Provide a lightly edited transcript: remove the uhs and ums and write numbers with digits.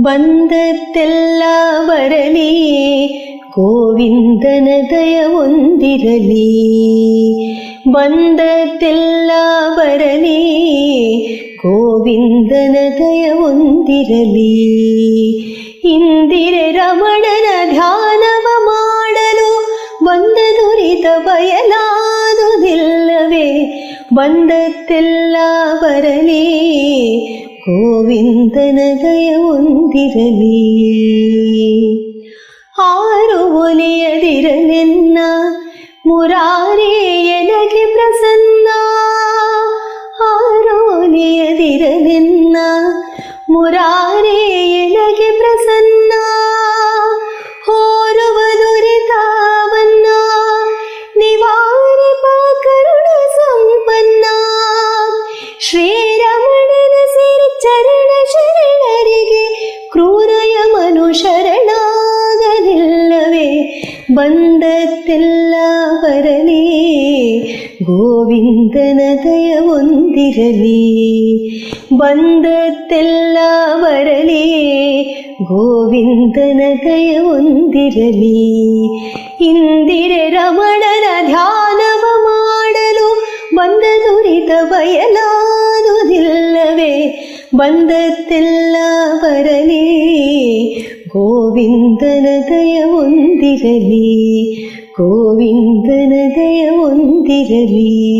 ಬಂದತ್ತೆಲ್ಲ ಬರಲಿ ಗೋವಿಂದನ ದಯ ಹೊಂದಿರಲಿ. ಬಂದತ್ತೆಲ್ಲ ಬರಲಿ ಗೋವಿಂದನ ದಯ ಹೊಂದಿರಲಿ. ಇಂದಿರೆ ರಮಣನ ಧ್ಯಾನವ ಮಾಡಲು ಬಂದ ದುರಿತ ಬಯಲಾದುದಿಲ್ಲವೇ. ಬಂದತ್ತೆಲ್ಲ ಬರಲಿ ಗೋವಿಂದನ ದಯ ಹೊಂದಿರಲಿ. ಆರು ಒಲಿಯದಿರಲೆನ್ನ ಮುರಾರಿ ಎನಗೆ ಪ್ರಸನ್ನ. ಆರು ಒಲಿಯದಿರಲೆನ್ನ ಮುರಾರಿ ಎನಗೆ ಪ್ರಸನ್ನ. ಹೋರುವ ದುರಿತವನ್ನ ನಿವಾರಿಪ ಕರುಣ ಸಂಪನ್ನ. ಶ್ರೀರಮಣನ ಸಿರಿ ಚರಣ ಶರಣರಿಗೆ ಕ್ರೂರಯಮನು ಶರಣಾಗಲಿಲ್ಲವೇ. ಬಂದತ್ತೆಲ್ಲ ಬರಲಿ ಗೋವಿಂದನ ದಯ ಹೊಂದಿರಲಿ. ಬಂದತ್ತೆಲ್ಲ ಬರಲಿ ಗೋವಿಂದನ ದಯ ಹೊಂದಿರಲಿ. ಇಂದಿರೆ ರಮಣನ ಧ್ಯಾನವ ಮಾಡಲು ಬಂದ ದುರಿತ ಬಯಲಾದುದಿಲ್ಲವೇ. ಬಂದತ್ತೆಲ್ಲ ಬರಲಿ ಗೋವಿಂದನ ದಯ ಹೊಂದಿರಲಿ. ಗೋವಿಂದನ ದಯ ಹೊಂದಿರಲಿ.